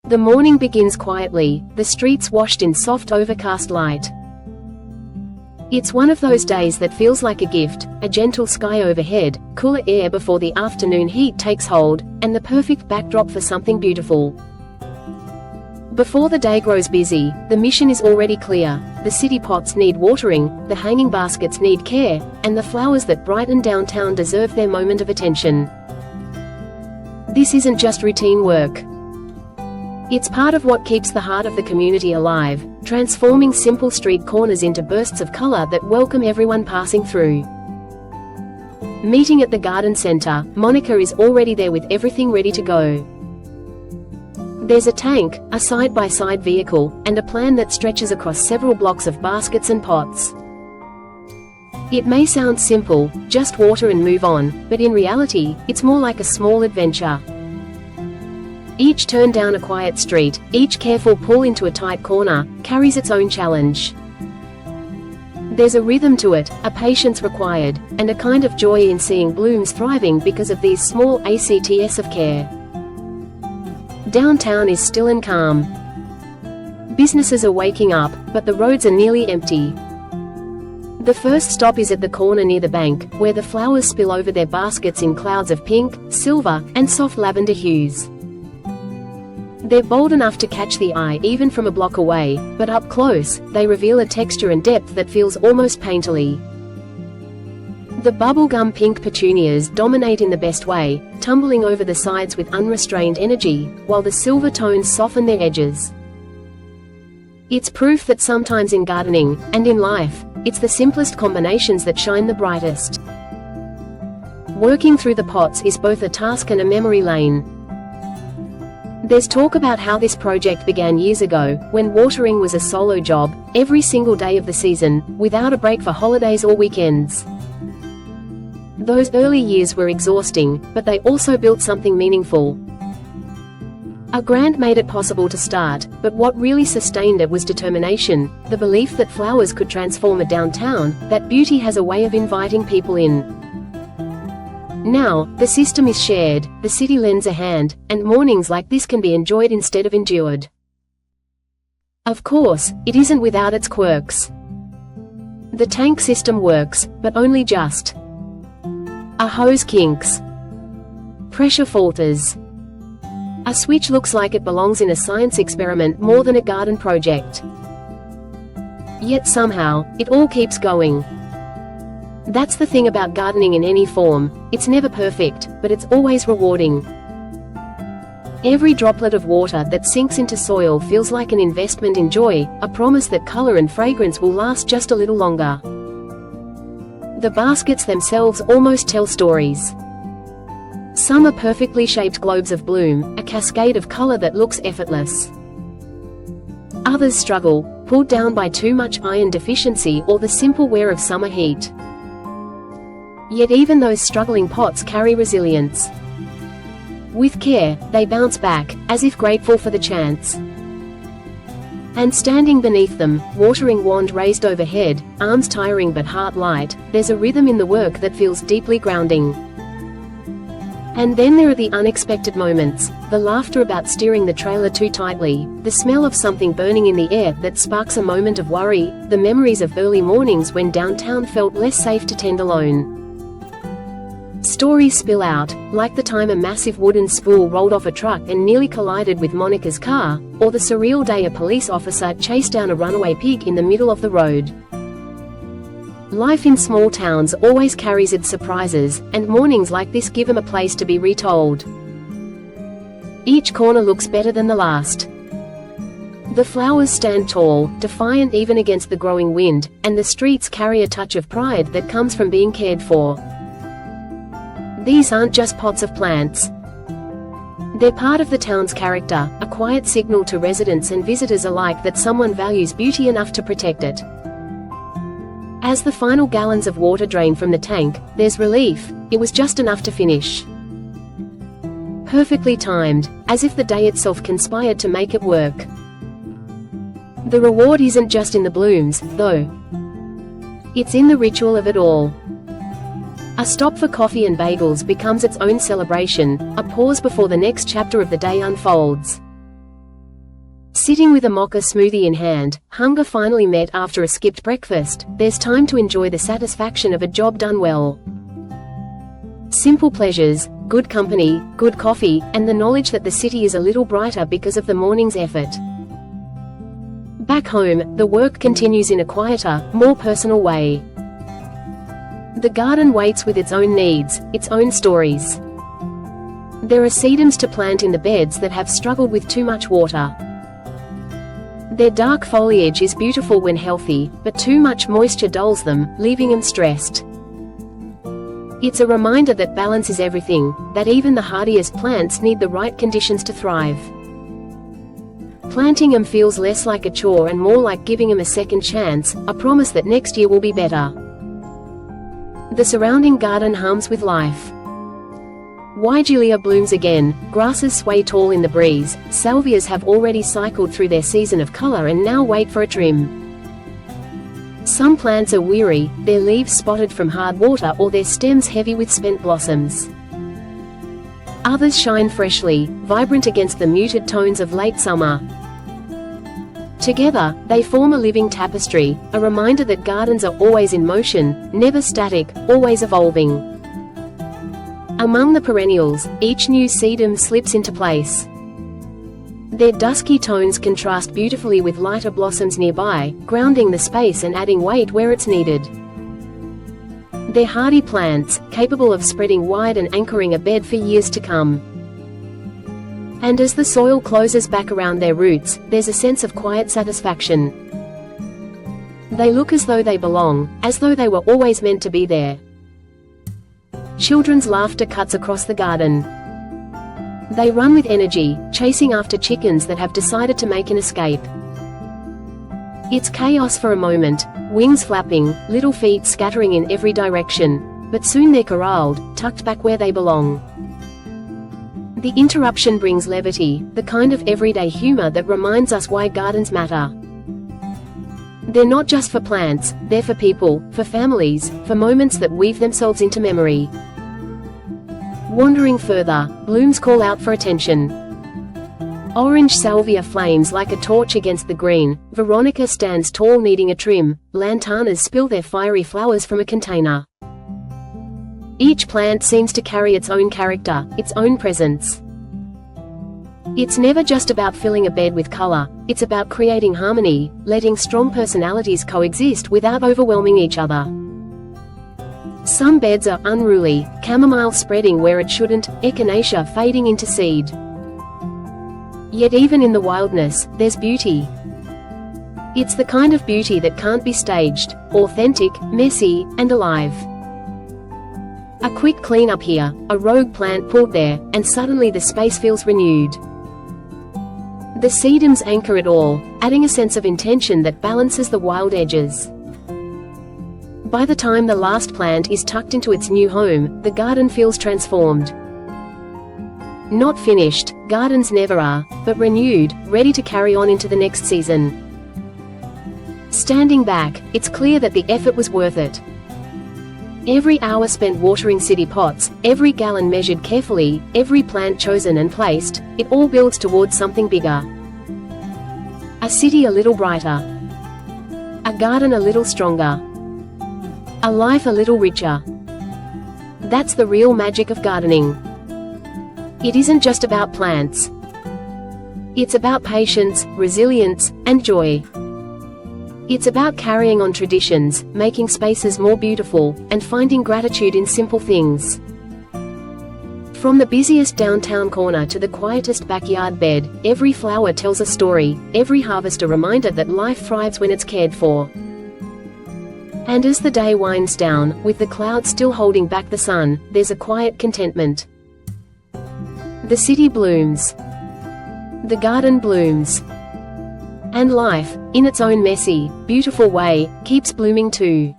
The morning begins quietly, the streets washed in soft overcast light. It's one of those days that feels like a gift, a gentle sky overhead, cooler air before the afternoon heat takes hold, and the perfect backdrop for something beautiful. Before the day grows busy, the mission is already clear. The city pots need watering, the hanging baskets need care, and the flowers that brighten downtown deserve their moment of attention. This isn't just routine work. It's part of what keeps the heart of the community alive, transforming simple street corners into bursts of color that welcome everyone passing through. Meeting at the garden center, Monica is already there with everything ready to go. There's a tank, a side-by-side vehicle, and a plan that stretches across several blocks of baskets and pots. It may sound simple, just water and move on, but in reality, it's more like a small adventure. Each turn down a quiet street, each careful pull into a tight corner, carries its own challenge. There's a rhythm to it, a patience required, and a kind of joy in seeing blooms thriving because of these small acts of care. Downtown is still and calm. Businesses are waking up, but the roads are nearly empty. The first stop is at the corner near the bank, where the flowers spill over their baskets in clouds of pink, silver, and soft lavender hues. They're bold enough to catch the eye even from a block away, but up close, they reveal a texture and depth that feels almost painterly. The bubblegum pink petunias dominate in the best way, tumbling over the sides with unrestrained energy, while the silver tones soften their edges. It's proof that sometimes in gardening, and in life, it's the simplest combinations that shine the brightest. Working through the pots is both a task and a memory lane. There's talk about how this project began years ago, when watering was a solo job, every single day of the season, without a break for holidays or weekends. Those early years were exhausting, but they also built something meaningful. A grant made it possible to start, but what really sustained it was determination, the belief that flowers could transform a downtown, that beauty has a way of inviting people in. Now, the system is shared, the city lends a hand, and mornings like this can be enjoyed instead of endured. Of course, it isn't without its quirks. The tank system works, but only just. A hose kinks. Pressure falters. A switch looks like it belongs in a science experiment more than a garden project. Yet somehow, it all keeps going. That's the thing about gardening in any form, it's never perfect, but it's always rewarding. Every droplet of water that sinks into soil feels like an investment in joy, a promise that color and fragrance will last just a little longer. The baskets themselves almost tell stories. Some are perfectly shaped globes of bloom, a cascade of color that looks effortless. Others struggle, pulled down by too much iron deficiency or the simple wear of summer heat. Yet even those struggling pots carry resilience. With care, they bounce back, as if grateful for the chance. And standing beneath them, watering wand raised overhead, arms tiring but heart light, there's a rhythm in the work that feels deeply grounding. And then there are the unexpected moments, the laughter about steering the trailer too tightly, the smell of something burning in the air that sparks a moment of worry, the memories of early mornings when downtown felt less safe to tend alone. Stories spill out, like the time a massive wooden spool rolled off a truck and nearly collided with Monica's car, or the surreal day a police officer chased down a runaway pig in the middle of the road. Life in small towns always carries its surprises, and mornings like this give them a place to be retold. Each corner looks better than the last. The flowers stand tall, defiant even against the growing wind, and the streets carry a touch of pride that comes from being cared for. These aren't just pots of plants. They're part of the town's character, a quiet signal to residents and visitors alike that someone values beauty enough to protect it. As the final gallons of water drain from the tank, there's relief. It was just enough to finish. Perfectly timed, as if the day itself conspired to make it work. The reward isn't just in the blooms, though. It's in the ritual of it all. A stop for coffee and bagels becomes its own celebration, a pause before the next chapter of the day unfolds. Sitting with a mocha smoothie in hand, hunger finally met after a skipped breakfast, there's time to enjoy the satisfaction of a job done well. Simple pleasures, good company, good coffee, and the knowledge that the city is a little brighter because of the morning's effort. Back home, the work continues in a quieter, more personal way. The garden waits with its own needs, its own stories. There are sedums to plant in the beds that have struggled with too much water. Their dark foliage is beautiful when healthy, but too much moisture dulls them, leaving them stressed. It's a reminder that balance is everything, that even the hardiest plants need the right conditions to thrive. Planting them feels less like a chore and more like giving them a second chance, a promise that next year will be better. The surrounding garden hums with life. Weigelia blooms again, grasses sway tall in the breeze, salvias have already cycled through their season of color and now wait for a trim. Some plants are weary, their leaves spotted from hard water or their stems heavy with spent blossoms. Others shine freshly, vibrant against the muted tones of late summer. Together, they form a living tapestry, a reminder that gardens are always in motion, never static, always evolving. Among the perennials, each new sedum slips into place. Their dusky tones contrast beautifully with lighter blossoms nearby, grounding the space and adding weight where it's needed. They're hardy plants, capable of spreading wide and anchoring a bed for years to come. And as the soil closes back around their roots, there's a sense of quiet satisfaction. They look as though they belong, as though they were always meant to be there. Children's laughter cuts across the garden. They run with energy, chasing after chickens that have decided to make an escape. It's chaos for a moment, wings flapping, little feet scattering in every direction, but soon they're corralled, tucked back where they belong. The interruption brings levity, the kind of everyday humor that reminds us why gardens matter. They're not just for plants, they're for people, for families, for moments that weave themselves into memory. Wandering further, blooms call out for attention. Orange salvia flames like a torch against the green, Veronica stands tall needing a trim, lantanas spill their fiery flowers from a container. Each plant seems to carry its own character, its own presence. It's never just about filling a bed with color, it's about creating harmony, letting strong personalities coexist without overwhelming each other. Some beds are unruly, chamomile spreading where it shouldn't, echinacea fading into seed. Yet even in the wildness, there's beauty. It's the kind of beauty that can't be staged, authentic, messy, and alive. A quick cleanup here, a rogue plant pulled there, and suddenly the space feels renewed. The sedums anchor it all, adding a sense of intention that balances the wild edges. By the time the last plant is tucked into its new home, the garden feels transformed. Not finished, gardens never are, but renewed, ready to carry on into the next season. Standing back, it's clear that the effort was worth it. Every hour spent watering city pots, every gallon measured carefully, every plant chosen and placed, it all builds towards something bigger. A city a little brighter. A garden a little stronger. A life a little richer. That's the real magic of gardening. It isn't just about plants. It's about patience, resilience, and joy. It's about carrying on traditions, making spaces more beautiful, and finding gratitude in simple things. From the busiest downtown corner to the quietest backyard bed, every flower tells a story, every harvest a reminder that life thrives when it's cared for. And as the day winds down, with the clouds still holding back the sun, there's a quiet contentment. The city blooms. The garden blooms. And life, in its own messy, beautiful way, keeps blooming too.